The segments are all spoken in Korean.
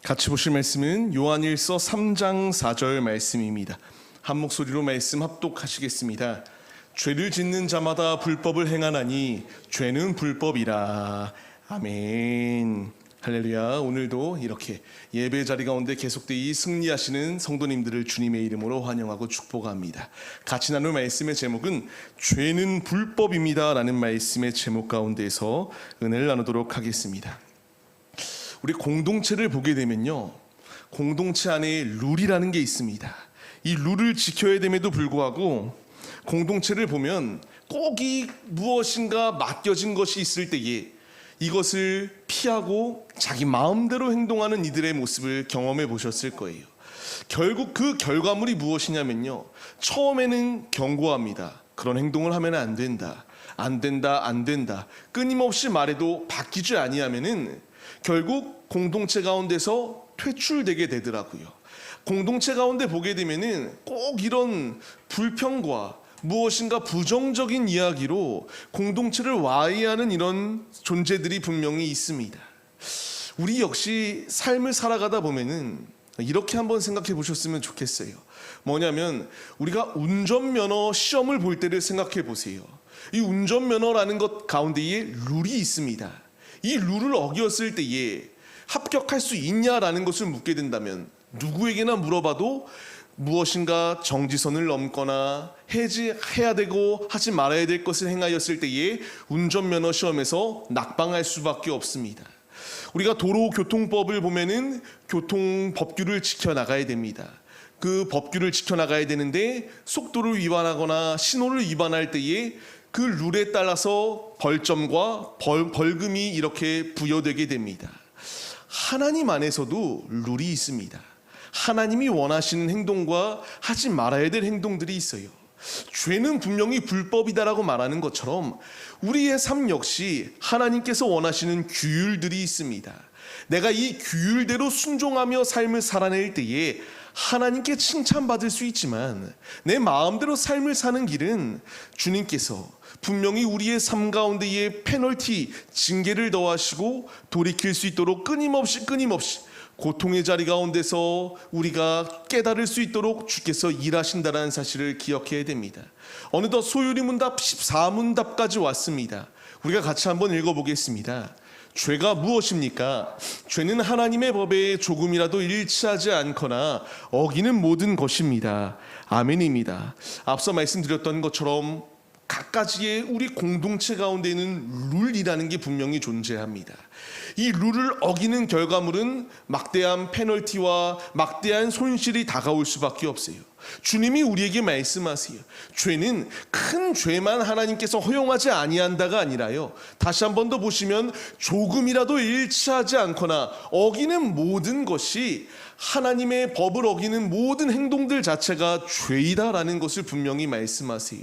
같이 보실 말씀은 요한일서 3장 4절 말씀입니다. 한 목소리로 말씀 합독하시겠습니다. 죄를 짓는 자마다 불법을 행하나니 죄는 불법이라. 아멘. 할렐루야. 오늘도 이렇게 예배 자리 가운데 계속되이 승리하시는 성도님들을 주님의 이름으로 환영하고 축복합니다. 같이 나눌 말씀의 제목은 죄는 불법입니다 라는 말씀의 제목 가운데서 은혜를 나누도록 하겠습니다. 우리 공동체를 보게 되면요, 공동체 안에 룰이라는 게 있습니다. 이 룰을 지켜야 됨에도 불구하고 공동체를 보면 꼭 이 무엇인가 맡겨진 것이 있을 때에 이것을 피하고 자기 마음대로 행동하는 이들의 모습을 경험해 보셨을 거예요. 결국 그 결과물이 무엇이냐면요, 처음에는 경고합니다. 그런 행동을 하면 안 된다, 안 된다, 안 된다. 끊임없이 말해도 바뀌지 아니하면은 결국 공동체 가운데서 퇴출되게 되더라고요. 공동체 가운데 보게 되면은 꼭 이런 불평과 무엇인가 부정적인 이야기로 공동체를 와해하는 이런 존재들이 분명히 있습니다. 우리 역시 삶을 살아가다 보면은 이렇게 한번 생각해 보셨으면 좋겠어요. 뭐냐면 우리가 운전면허 시험을 볼 때를 생각해 보세요. 이 운전면허라는 것 가운데에 룰이 있습니다. 이 룰을 어겼을 때에 합격할 수 있냐라는 것을 묻게 된다면 누구에게나 물어봐도 무엇인가 정지선을 넘거나 해야 되고 하지 말아야 될 것을 행하였을 때에 운전면허 시험에서 낙방할 수밖에 없습니다. 우리가 도로교통법을 보면은 교통법규를 지켜나가야 됩니다. 그 법규를 지켜나가야 되는데 속도를 위반하거나 신호를 위반할 때에 그 룰에 따라서 벌점과 벌금이 이렇게 부여되게 됩니다. 하나님 안에서도 룰이 있습니다. 하나님이 원하시는 행동과 하지 말아야 될 행동들이 있어요. 죄는 분명히 불법이다라고 말하는 것처럼 우리의 삶 역시 하나님께서 원하시는 규율들이 있습니다. 내가 이 규율대로 순종하며 삶을 살아낼 때에 하나님께 칭찬받을 수 있지만 내 마음대로 삶을 사는 길은 주님께서 분명히 우리의 삶 가운데에 페널티, 징계를 더하시고 돌이킬 수 있도록 끊임없이 고통의 자리 가운데서 우리가 깨달을 수 있도록 주께서 일하신다는 사실을 기억해야 됩니다. 어느덧 소유리 문답 14문답까지 왔습니다. 우리가 같이 한번 읽어보겠습니다. 죄가 무엇입니까? 죄는 하나님의 법에 조금이라도 일치하지 않거나 어기는 모든 것입니다. 아멘입니다. 앞서 말씀드렸던 것처럼 각가지의 우리 공동체 가운데는 룰이라는 게 분명히 존재합니다. 이 룰을 어기는 결과물은 막대한 페널티와 막대한 손실이 다가올 수밖에 없어요. 주님이 우리에게 말씀하세요. 죄는 큰 죄만 하나님께서 허용하지 아니한다가 아니라요, 다시 한 번 더 보시면 조금이라도 일치하지 않거나 어기는 모든 것이, 하나님의 법을 어기는 모든 행동들 자체가 죄이다라는 것을 분명히 말씀하세요.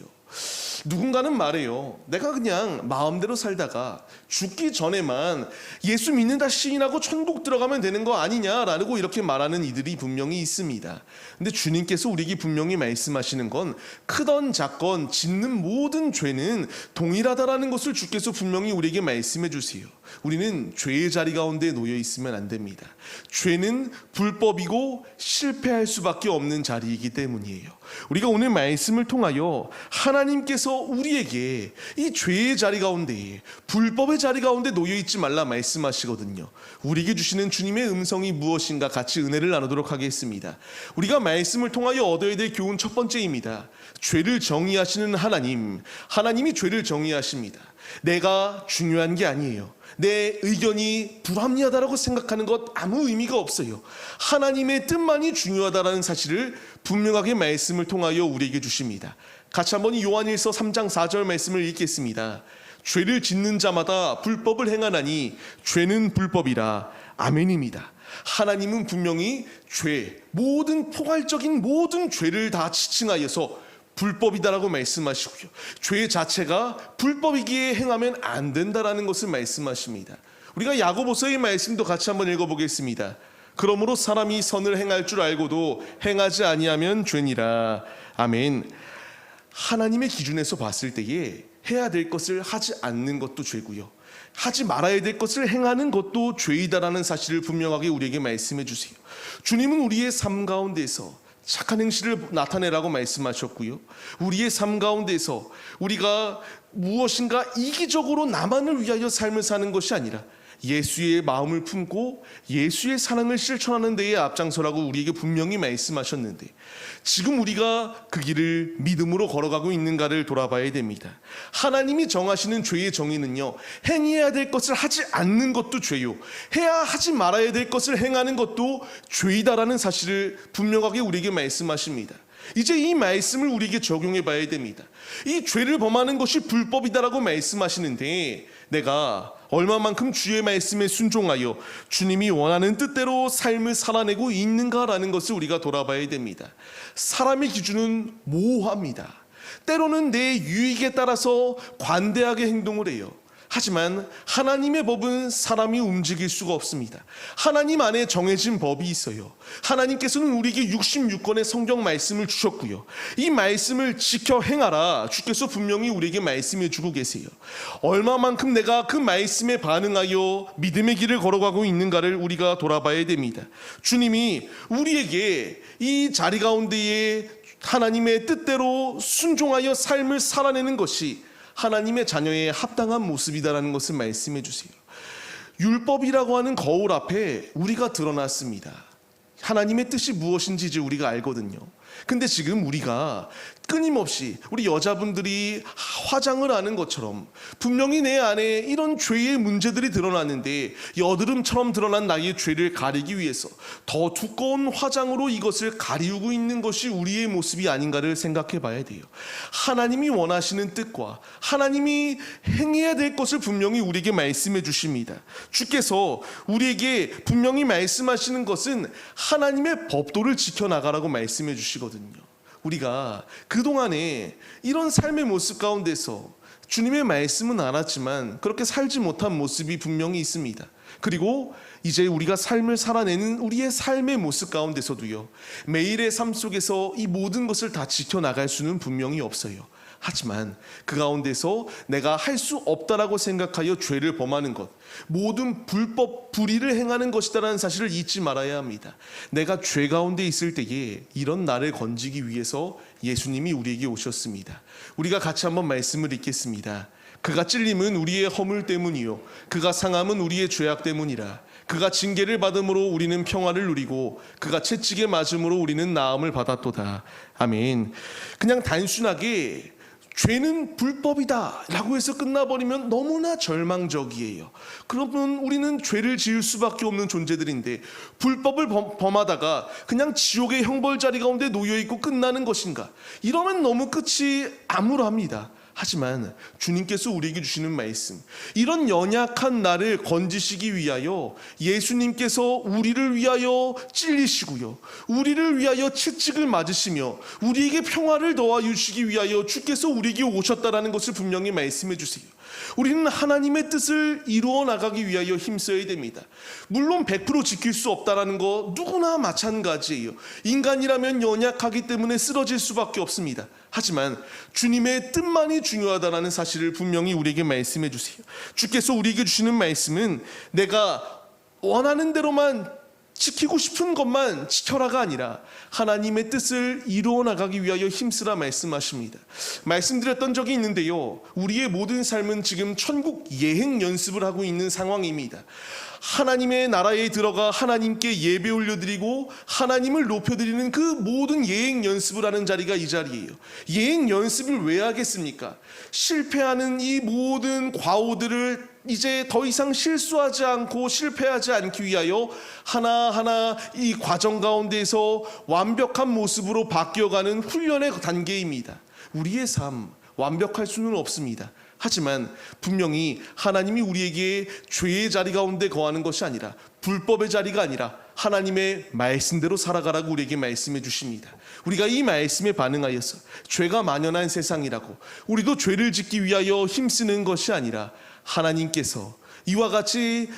누군가는 말해요. 내가 그냥 마음대로 살다가 죽기 전에만 예수 믿는다 시인하고 천국 들어가면 되는 거 아니냐라고 이렇게 말하는 이들이 분명히 있습니다. 근데 주님께서 우리에게 분명히 말씀하시는 건 크던 작건 짓는 모든 죄는 동일하다라는 것을 주께서 분명히 우리에게 말씀해 주세요. 우리는 죄의 자리 가운데 놓여 있으면 안 됩니다. 죄는 불법이고 실패할 수밖에 없는 자리이기 때문이에요. 우리가 오늘 말씀을 통하여 하나님께서 우리에게 이 죄의 자리 가운데, 불법의 자리 가운데 놓여 있지 말라 말씀하시거든요. 우리에게 주시는 주님의 음성이 무엇인가 같이 은혜를 나누도록 하겠습니다. 우리가 말씀을 통하여 얻어야 될 교훈 첫 번째입니다. 죄를 정의하시는 하나님, 하나님이 죄를 정의하십니다. 내가 중요한 게 아니에요. 내 의견이 불합리하다라고 생각하는 것 아무 의미가 없어요. 하나님의 뜻만이 중요하다라는 사실을 분명하게 말씀을 통하여 우리에게 주십니다. 같이 한번 요한일서 3장 4절 말씀을 읽겠습니다. 죄를 짓는 자마다 불법을 행하나니 죄는 불법이라. 아멘입니다. 하나님은 분명히 죄, 모든 포괄적인 모든 죄를 다 지칭하여서 불법이다라고 말씀하시고요, 죄 자체가 불법이기에 행하면 안 된다라는 것을 말씀하십니다. 우리가 야고보서의 말씀도 같이 한번 읽어보겠습니다. 그러므로 사람이 선을 행할 줄 알고도 행하지 아니하면 죄니라. 아멘. 하나님의 기준에서 봤을 때에 해야 될 것을 하지 않는 것도 죄고요, 하지 말아야 될 것을 행하는 것도 죄이다라는 사실을 분명하게 우리에게 말씀해 주세요. 주님은 우리의 삶 가운데서 착한 행실을 나타내라고 말씀하셨고요, 우리의 삶 가운데서 우리가 무엇인가 이기적으로 나만을 위하여 삶을 사는 것이 아니라 예수의 마음을 품고 예수의 사랑을 실천하는 데에 앞장서라고 우리에게 분명히 말씀하셨는데, 지금 우리가 그 길을 믿음으로 걸어가고 있는가를 돌아봐야 됩니다. 하나님이 정하시는 죄의 정의는요, 행해야 될 것을 하지 않는 것도 죄요, 하지 말아야 될 것을 행하는 것도 죄이다라는 사실을 분명하게 우리에게 말씀하십니다. 이제 이 말씀을 우리에게 적용해 봐야 됩니다. 이 죄를 범하는 것이 불법이다라고 말씀하시는데, 내가 얼마만큼 주의 말씀에 순종하여 주님이 원하는 뜻대로 삶을 살아내고 있는가라는 것을 우리가 돌아봐야 됩니다. 사람의 기준은 모호합니다. 때로는 내 유익에 따라서 관대하게 행동을 해요. 하지만 하나님의 법은 사람이 움직일 수가 없습니다. 하나님 안에 정해진 법이 있어요. 하나님께서는 우리에게 66권의 성경 말씀을 주셨고요, 이 말씀을 지켜 행하라 주께서 분명히 우리에게 말씀해 주고 계세요. 얼마만큼 내가 그 말씀에 반응하여 믿음의 길을 걸어가고 있는가를 우리가 돌아봐야 됩니다. 주님이 우리에게 이 자리 가운데에 하나님의 뜻대로 순종하여 삶을 살아내는 것이 하나님의 자녀의 합당한 모습이다라는 것을 말씀해 주세요. 율법이라고 하는 거울 앞에 우리가 드러났습니다. 하나님의 뜻이 무엇인지 이제 우리가 알거든요. 근데 지금 우리가 끊임없이 우리 여자분들이 화장을 하는 것처럼 분명히 내 안에 이런 죄의 문제들이 드러났는데, 여드름처럼 드러난 나의 죄를 가리기 위해서 더 두꺼운 화장으로 이것을 가리우고 있는 것이 우리의 모습이 아닌가를 생각해 봐야 돼요. 하나님이 원하시는 뜻과 하나님이 행해야 될 것을 분명히 우리에게 말씀해 주십니다. 주께서 우리에게 분명히 말씀하시는 것은 하나님의 법도를 지켜나가라고 말씀해 주시거든요. 우리가 그동안에 이런 삶의 모습 가운데서 주님의 말씀은 알았지만 그렇게 살지 못한 모습이 분명히 있습니다. 그리고 이제 우리가 삶을 살아내는 우리의 삶의 모습 가운데서도요, 매일의 삶 속에서 이 모든 것을 다 지켜나갈 수는 분명히 없어요. 하지만 그 가운데서 내가 할 수 없다라고 생각하여 죄를 범하는 것, 모든 불법 불의를 행하는 것이다라는 사실을 잊지 말아야 합니다. 내가 죄 가운데 있을 때에 이런 나를 건지기 위해서 예수님이 우리에게 오셨습니다. 우리가 같이 한번 말씀을 읽겠습니다. 그가 찔림은 우리의 허물 때문이요 그가 상함은 우리의 죄악 때문이라. 그가 징계를 받음으로 우리는 평화를 누리고 그가 채찍에 맞음으로 우리는 나음을 받았도다. 아멘. 그냥 단순하게 죄는 불법이다 라고 해서 끝나버리면 너무나 절망적이에요. 그러면 우리는 죄를 지을 수밖에 없는 존재들인데, 불법을 범하다가 그냥 지옥의 형벌자리 가운데 놓여있고 끝나는 것인가? 이러면 너무 끝이 암울합니다. 하지만 주님께서 우리에게 주시는 말씀, 이런 연약한 나를 건지시기 위하여 예수님께서 우리를 위하여 찔리시고요, 우리를 위하여 채찍을 맞으시며 우리에게 평화를 더하 주시기 위하여 주께서 우리에게 오셨다라는 것을 분명히 말씀해 주세요. 우리는 하나님의 뜻을 이루어 나가기 위하여 힘써야 됩니다. 물론 100% 지킬 수 없다라는 거 누구나 마찬가지예요. 인간이라면 연약하기 때문에 쓰러질 수밖에 없습니다. 하지만 주님의 뜻만이 중요하다라는 사실을 분명히 우리에게 말씀해 주세요. 주께서 우리에게 주시는 말씀은 내가 원하는 대로만 지키고 싶은 것만 지켜라가 아니라 하나님의 뜻을 이루어 나가기 위하여 힘쓰라 말씀하십니다. 말씀드렸던 적이 있는데요, 우리의 모든 삶은 지금 천국 예행 연습을 하고 있는 상황입니다. 하나님의 나라에 들어가 하나님께 예배 올려드리고 하나님을 높여드리는 그 모든 예행 연습을 하는 자리가 이 자리예요. 예행 연습을 왜 하겠습니까? 실패하는 이 모든 과오들을 이제 더 이상 실수하지 않고 실패하지 않기 위하여 하나하나 이 과정 가운데서 완벽한 모습으로 바뀌어가는 훈련의 단계입니다. 우리의 삶 완벽할 수는 없습니다. 하지만 분명히 하나님이 우리에게 죄의 자리 가운데 거하는 것이 아니라, 불법의 자리가 아니라 하나님의 말씀대로 살아가라고 우리에게 말씀해 주십니다. 우리가 이 말씀에 반응하여서 죄가 만연한 세상이라고 우리도 죄를 짓기 위하여 힘쓰는 것이 아니라, 하나님께서 이와 같이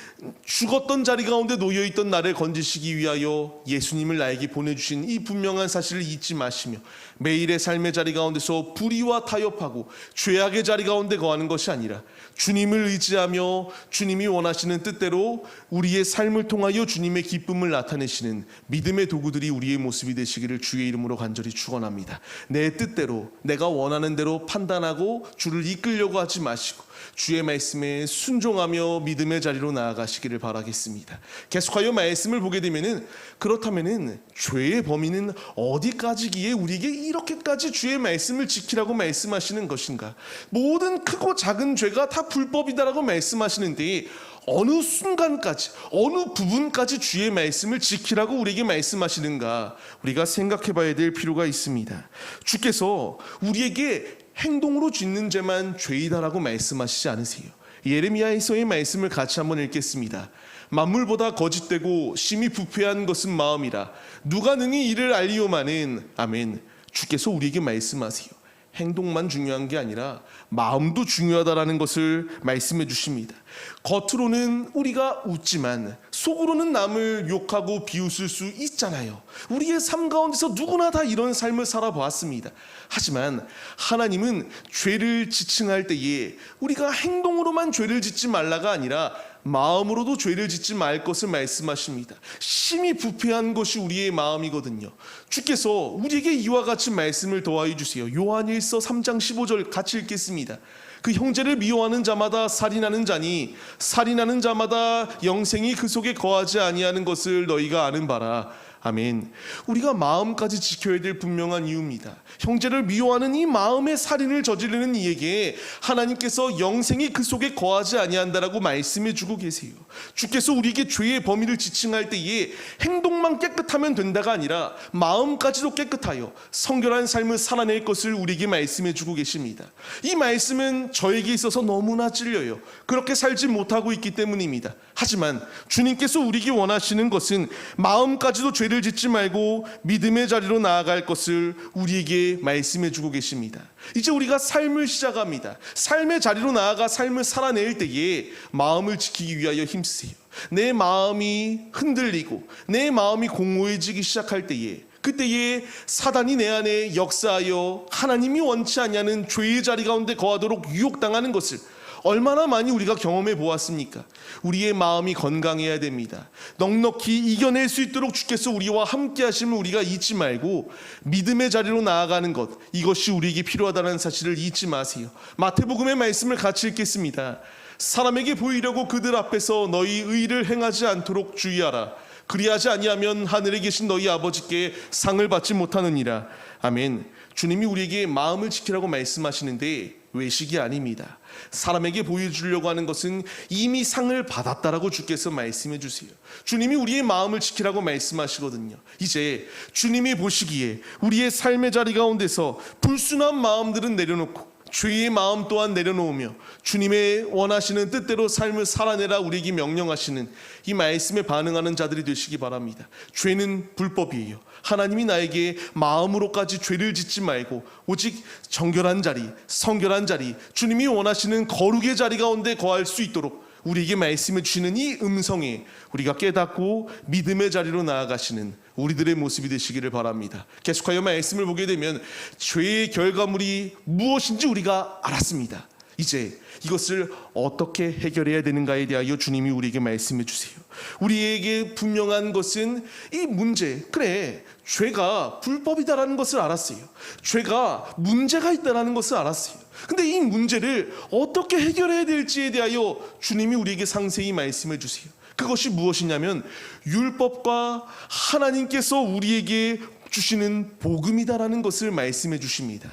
죽었던 자리 가운데 놓여있던 나를 건지시기 위하여 예수님을 나에게 보내주신 이 분명한 사실을 잊지 마시며 매일의 삶의 자리 가운데서 불의와 타협하고 죄악의 자리 가운데 거하는 것이 아니라 주님을 의지하며 주님이 원하시는 뜻대로 우리의 삶을 통하여 주님의 기쁨을 나타내시는 믿음의 도구들이 우리의 모습이 되시기를 주의 이름으로 간절히 축원합니다. 내 뜻대로 내가 원하는 대로 판단하고 주를 이끌려고 하지 마시고 주의 말씀에 순종하며 믿음의 자리로 나아가시기를 바라겠습니다. 계속하여 말씀을 보게 되면은 그렇다면은 죄의 범위는 어디까지기에 우리에게 이렇게까지 주의 말씀을 지키라고 말씀하시는 것인가? 모든 크고 작은 죄가 다 불법이다라고 말씀하시는데 어느 순간까지 어느 부분까지 주의 말씀을 지키라고 우리에게 말씀하시는가? 우리가 생각해 봐야 될 필요가 있습니다. 주께서 우리에게 행동으로 짓는 죄만 죄이다라고 말씀하시지 않으세요. 예레미야에서의 말씀을 같이 한번 읽겠습니다. 만물보다 거짓되고 심히 부패한 것은 마음이라 누가 능히 이를 알리오마는. 아멘. 주께서 우리에게 말씀하세요. 행동만 중요한 게 아니라 마음도 중요하다라는 것을 말씀해 주십니다. 겉으로는 우리가 웃지만 속으로는 남을 욕하고 비웃을 수 있잖아요. 우리의 삶 가운데서 누구나 다 이런 삶을 살아보았습니다. 하지만 하나님은 죄를 지칭할 때에 우리가 행동으로만 죄를 짓지 말라가 아니라 마음으로도 죄를 짓지 말 것을 말씀하십니다. 심히 부패한 것이 우리의 마음이거든요. 주께서 우리에게 이와 같이 말씀을 더하여 주세요. 요한일서 3장 15절 같이 읽겠습니다. 그 형제를 미워하는 자마다 살인하는 자니 살인하는 자마다 영생이 그 속에 거하지 아니하는 것을 너희가 아는 바라. 아멘. 우리가 마음까지 지켜야 될 분명한 이유입니다. 형제를 미워하는 이 마음의 살인을 저지르는 이에게 하나님께서 영생이 그 속에 거하지 아니한다라고 말씀해 주고 계세요. 주께서 우리에게 죄의 범위를 지칭할 때에 행동만 깨끗하면 된다가 아니라 마음까지도 깨끗하여 성결한 삶을 살아낼 것을 우리에게 말씀해 주고 계십니다. 이 말씀은 저에게 있어서 너무나 찔려요. 그렇게 살지 못하고 있기 때문입니다. 하지만 주님께서 우리에게 원하시는 것은 마음까지도 죄를 짓지 말고 믿음의 자리로 나아갈 것을 우리에게 말씀해 주고 계십니다. 이제 우리가 삶을 시작합니다. 삶의 자리로 나아가 삶을 살아낼 때에 마음을 지키기 위하여 힘쓰세요. 내 마음이 흔들리고 내 마음이 공허해지기 시작할 때에 그때에 사단이 내 안에 역사하여 하나님이 원치 않냐는 죄의 자리 가운데 거하도록 유혹당하는 것을 얼마나 많이 우리가 경험해 보았습니까? 우리의 마음이 건강해야 됩니다. 넉넉히 이겨낼 수 있도록 주께서 우리와 함께 하심을 우리가 잊지 말고 믿음의 자리로 나아가는 것, 이것이 우리에게 필요하다는 사실을 잊지 마세요. 마태복음의 말씀을 같이 읽겠습니다. 사람에게 보이려고 그들 앞에서 너희 의를 행하지 않도록 주의하라. 그리하지 아니하면 하늘에 계신 너희 아버지께 상을 받지 못하느니라. 아멘. 주님이 우리에게 마음을 지키라고 말씀하시는데 외식이 아닙니다. 사람에게 보여주려고 하는 것은 이미 상을 받았다라고 주께서 말씀해 주세요. 주님이 우리의 마음을 지키라고 말씀하시거든요. 이제 주님이 보시기에 우리의 삶의 자리 가운데서 불순한 마음들은 내려놓고 죄의 마음 또한 내려놓으며 주님의 원하시는 뜻대로 삶을 살아내라 우리에게 명령하시는 이 말씀에 반응하는 자들이 되시기 바랍니다. 죄는 불법이에요. 하나님이 나에게 마음으로까지 죄를 짓지 말고 오직 정결한 자리, 성결한 자리, 주님이 원하시는 거룩의 자리 가운데 거할 수 있도록 우리에게 말씀해 주시는 이 음성에 우리가 깨닫고 믿음의 자리로 나아가시는 우리들의 모습이 되시기를 바랍니다. 계속하여 말씀을 보게 되면 죄의 결과물이 무엇인지 우리가 알았습니다. 이제 이것을 어떻게 해결해야 되는가에 대하여 주님이 우리에게 말씀해 주세요. 우리에게 분명한 것은 이 문제, 그래 죄가 불법이다라는 것을 알았어요. 죄가 문제가 있다라는 것을 알았어요. 근데 이 문제를 어떻게 해결해야 될지에 대하여 주님이 우리에게 상세히 말씀해 주세요. 그것이 무엇이냐면 율법과 하나님께서 우리에게 주시는 복음이다라는 것을 말씀해 주십니다.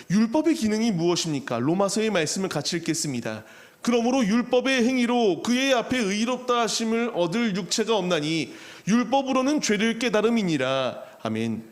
율법의 기능이 무엇입니까? 로마서의 말씀을 같이 읽겠습니다. 그러므로 율법의 행위로 그의 앞에 의롭다 하심을 얻을 육체가 없나니 율법으로는 죄를 깨달음이니라. 아멘.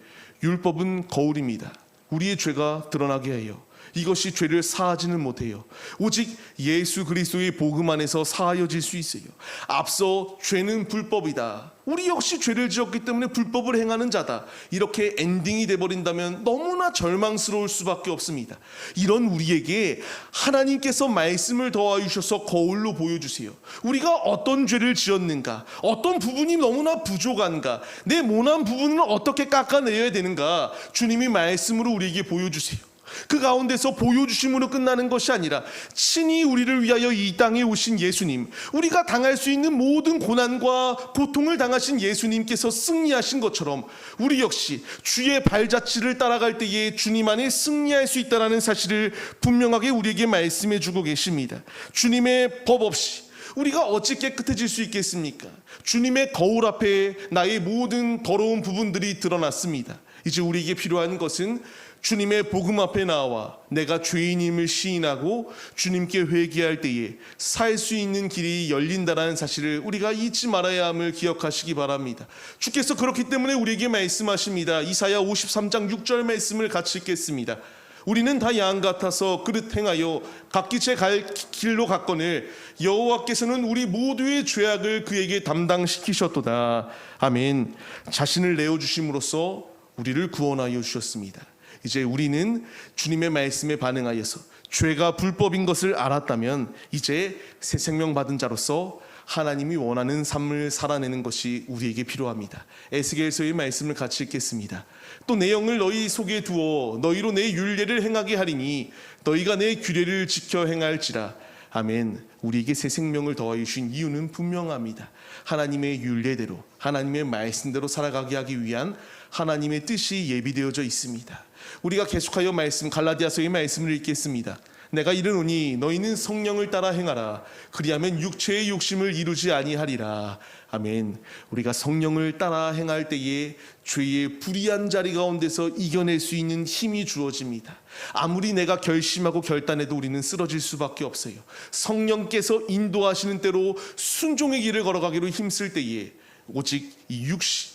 율법은 거울입니다. 우리의 죄가 드러나게 해요. 이것이 죄를 사하지는 못해요. 오직 예수 그리스도의 복음 안에서 사하여질 수 있어요. 앞서 죄는 불법이다, 우리 역시 죄를 지었기 때문에 불법을 행하는 자다, 이렇게 엔딩이 돼버린다면 너무나 절망스러울 수밖에 없습니다. 이런 우리에게 하나님께서 말씀을 더하여 주셔서 거울로 보여주세요. 우리가 어떤 죄를 지었는가, 어떤 부분이 너무나 부족한가, 내 모난 부분을 어떻게 깎아내야 되는가, 주님이 말씀으로 우리에게 보여주세요. 그 가운데서 보여주심으로 끝나는 것이 아니라 친히 우리를 위하여 이 땅에 오신 예수님, 우리가 당할 수 있는 모든 고난과 고통을 당하신 예수님께서 승리하신 것처럼 우리 역시 주의 발자취를 따라갈 때에 주님 안에 승리할 수 있다는 사실을 분명하게 우리에게 말씀해 주고 계십니다. 주님의 법 없이 우리가 어찌 깨끗해질 수 있겠습니까? 주님의 거울 앞에 나의 모든 더러운 부분들이 드러났습니다. 이제 우리에게 필요한 것은 주님의 복음 앞에 나와 내가 죄인임을 시인하고 주님께 회개할 때에 살 수 있는 길이 열린다는 사실을 우리가 잊지 말아야 함을 기억하시기 바랍니다. 주께서 그렇기 때문에 우리에게 말씀하십니다. 이사야 53장 6절 말씀을 같이 읽겠습니다. 우리는 다 양 같아서 그릇 행하여 각기 제 갈 길로 갔거늘 여호와께서는 우리 모두의 죄악을 그에게 담당시키셨도다. 아멘. 자신을 내어주심으로써 우리를 구원하여 주셨습니다. 이제 우리는 주님의 말씀에 반응하여서 죄가 불법인 것을 알았다면 이제 새 생명 받은 자로서 하나님이 원하는 삶을 살아내는 것이 우리에게 필요합니다. 에스겔서의 말씀을 같이 읽겠습니다. 또 내 영을 너희 속에 두어 너희로 내 율례를 행하게 하리니 너희가 내 규례를 지켜 행할지라. 아멘. 우리에게 새 생명을 더하여 주신 이유는 분명합니다. 하나님의 율례대로, 하나님의 말씀대로 살아가게 하기 위한 하나님의 뜻이 예비되어져 있습니다. 우리가 계속하여 갈라디아서의 말씀을 읽겠습니다. 내가 이르노니 너희는 성령을 따라 행하라. 그리하면 육체의 욕심을 이루지 아니하리라. 아멘. 우리가 성령을 따라 행할 때에 죄의 불의한 자리 가운데서 이겨낼 수 있는 힘이 주어집니다. 아무리 내가 결심하고 결단해도 우리는 쓰러질 수밖에 없어요. 성령께서 인도하시는 대로 순종의 길을 걸어가기로 힘쓸 때에 오직 이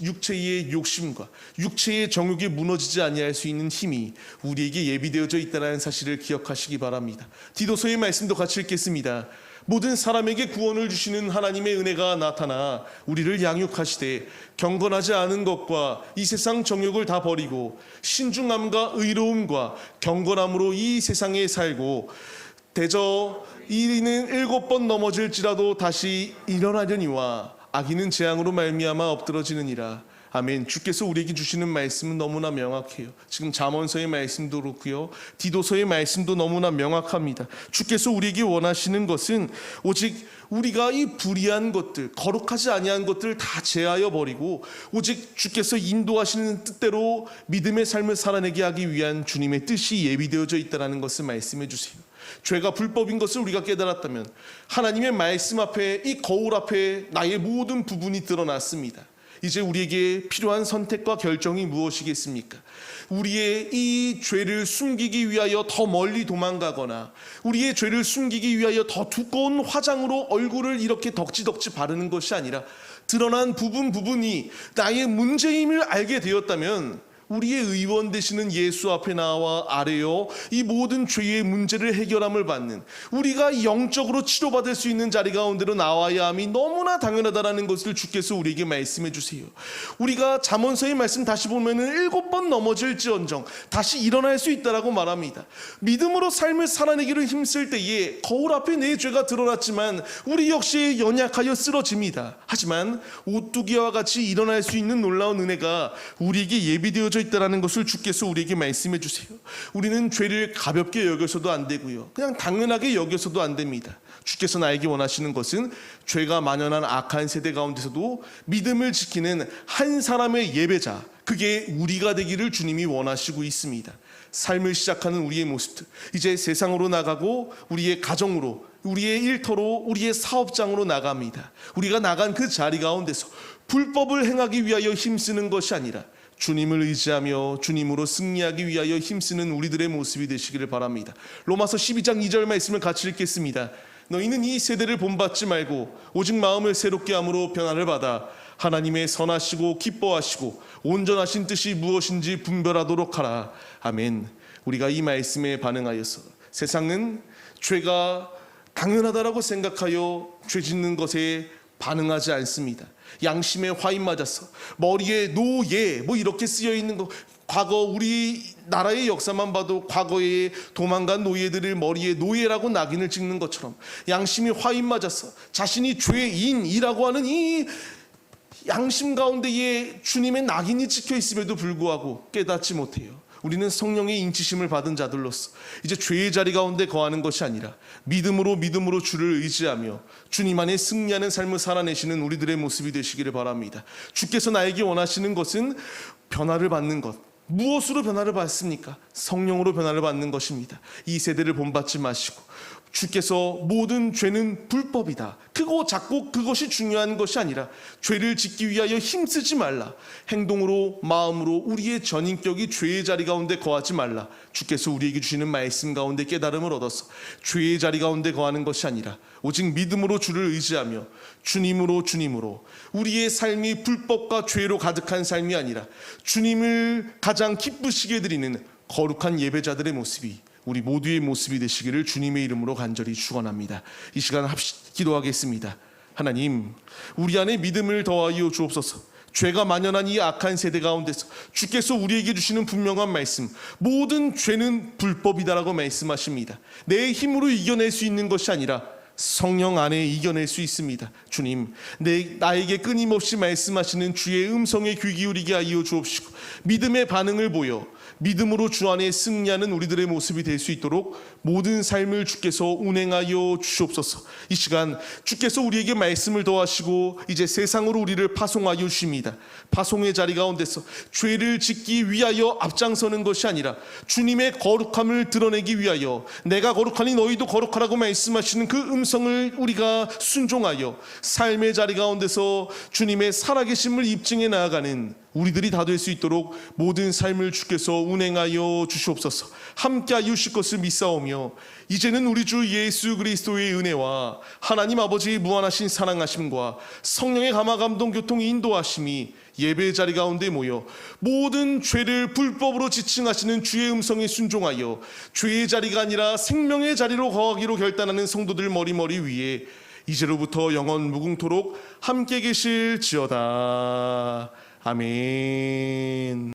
육체의 욕심과 육체의 정욕이 무너지지 아니할 수 있는 힘이 우리에게 예비되어져 있다는 사실을 기억하시기 바랍니다. 디도서의 말씀도 같이 읽겠습니다. 모든 사람에게 구원을 주시는 하나님의 은혜가 나타나 우리를 양육하시되 경건하지 않은 것과 이 세상 정욕을 다 버리고 신중함과 의로움과 경건함으로 이 세상에 살고 대저 이는 7번 넘어질지라도 다시 일어나려니와 악인은 재앙으로 말미암아 엎드러지느니라. 아멘. 주께서 우리에게 주시는 말씀은 너무나 명확해요. 지금 잠언서의 말씀도 그렇고요, 디도서의 말씀도 너무나 명확합니다. 주께서 우리에게 원하시는 것은 오직 우리가 이 불의한 것들, 거룩하지 아니한 것들을 다 제하여 버리고 오직 주께서 인도하시는 뜻대로 믿음의 삶을 살아내게 하기 위한 주님의 뜻이 예비되어져 있다는 것을 말씀해 주세요. 죄가 불법인 것을 우리가 깨달았다면 하나님의 말씀 앞에, 이 거울 앞에 나의 모든 부분이 드러났습니다. 이제 우리에게 필요한 선택과 결정이 무엇이겠습니까? 우리의 이 죄를 숨기기 위하여 더 멀리 도망가거나 우리의 죄를 숨기기 위하여 더 두꺼운 화장으로 얼굴을 이렇게 덕지덕지 바르는 것이 아니라 드러난 부분이 나의 문제임을 알게 되었다면 우리의 의원 되시는 예수 앞에 나와 아뢰어 이 모든 죄의 문제를 해결함을 받는, 우리가 영적으로 치료받을 수 있는 자리 가운데로 나와야 함이 너무나 당연하다는 것을 주께서 우리에게 말씀해 주세요. 우리가 잠언서의 말씀 다시 보면은 7번 넘어질지언정 다시 일어날 수 있다라고 말합니다. 믿음으로 삶을 살아내기를 힘쓸 때에 거울 앞에 내 죄가 드러났지만 우리 역시 연약하여 쓰러집니다. 하지만 오뚜기와 같이 일어날 수 있는 놀라운 은혜가 우리에게 예비되어져 있다는 것을 주께서 우리에게 말씀해 주세요. 우리는 죄를 가볍게 여겨서도 안 되고요, 그냥 당연하게 여겨서도 안 됩니다. 주께서 나에게 원하시는 것은 죄가 만연한 악한 세대 가운데서도 믿음을 지키는 한 사람의 예배자, 그게 우리가 되기를 주님이 원하시고 있습니다. 삶을 시작하는 우리의 모습들, 이제 세상으로 나가고 우리의 가정으로, 우리의 일터로, 우리의 사업장으로 나갑니다. 우리가 나간 그 자리 가운데서 불법을 행하기 위하여 힘쓰는 것이 아니라 주님을 의지하며 주님으로 승리하기 위하여 힘쓰는 우리들의 모습이 되시기를 바랍니다. 로마서 12장 2절 말씀을 같이 읽겠습니다. 너희는 이 세대를 본받지 말고 오직 마음을 새롭게 함으로 변화를 받아 하나님의 선하시고 기뻐하시고 온전하신 뜻이 무엇인지 분별하도록 하라. 아멘. 우리가 이 말씀에 반응하여서 세상은 죄가 당연하다라고 생각하여 죄 짓는 것에 반응하지 않습니다. 양심에 화인 맞아서 머리에 노예 뭐 이렇게 쓰여 있는 거, 과거 우리 나라의 역사만 봐도 과거에 도망간 노예들을 머리에 노예라고 낙인을 찍는 것처럼 양심이 화인 맞아서 자신이 죄인이라고 하는 이 양심 가운데에 주님의 낙인이 찍혀 있음에도 불구하고 깨닫지 못해요. 우리는 성령의 인치심을 받은 자들로서 이제 죄의 자리 가운데 거하는 것이 아니라 믿음으로 주를 의지하며 주님 안에 승리하는 삶을 살아내시는 우리들의 모습이 되시기를 바랍니다. 주께서 나에게 원하시는 것은 변화를 받는 것. 무엇으로 변화를 받습니까? 성령으로 변화를 받는 것입니다. 이 세대를 본받지 마시고 주께서 모든 죄는 불법이다, 크고 작고 그것이 중요한 것이 아니라 죄를 짓기 위하여 힘쓰지 말라, 행동으로 마음으로 우리의 전인격이 죄의 자리 가운데 거하지 말라. 주께서 우리에게 주시는 말씀 가운데 깨달음을 얻어서 죄의 자리 가운데 거하는 것이 아니라 오직 믿음으로 주를 의지하며 주님으로 우리의 삶이 불법과 죄로 가득한 삶이 아니라 주님을 가장 기쁘시게 드리는 거룩한 예배자들의 모습이 우리 모두의 모습이 되시기를 주님의 이름으로 간절히 축원합니다. 이 시간 기도하겠습니다. 하나님, 우리 안에 믿음을 더하여 주옵소서. 죄가 만연한 이 악한 세대 가운데서 주께서 우리에게 주시는 분명한 말씀, 모든 죄는 불법이다라고 말씀하십니다. 내 힘으로 이겨낼 수 있는 것이 아니라 성령 안에 이겨낼 수 있습니다. 주님, 나에게 끊임없이 말씀하시는 주의 음성에 귀 기울이게 하여 주옵시고 믿음의 반응을 보여 믿음으로 주 안에 승리하는 우리들의 모습이 될 수 있도록 모든 삶을 주께서 운행하여 주시옵소서. 이 시간 주께서 우리에게 말씀을 더하시고 이제 세상으로 우리를 파송하여 주십니다. 파송의 자리 가운데서 죄를 짓기 위하여 앞장서는 것이 아니라 주님의 거룩함을 드러내기 위하여 내가 거룩하니 너희도 거룩하라고 말씀하시는 그 음성을 우리가 순종하여 삶의 자리 가운데서 주님의 살아계심을 입증해 나아가는 우리들이 다 될 수 있도록 모든 삶을 주께서 운행하여 주시옵소서. 함께하여 주실 것을 믿사오며 이제는 우리 주 예수 그리스도의 은혜와 하나님 아버지의 무한하신 사랑하심과 성령의 감화 감동 교통 인도하심이 예배의 자리 가운데 모여 모든 죄를 불법으로 지칭하시는 주의 음성에 순종하여 죄의 자리가 아니라 생명의 자리로 거하기로 결단하는 성도들 머리 위에 이제로부터 영원 무궁토록 함께 계실지어다. 아멘.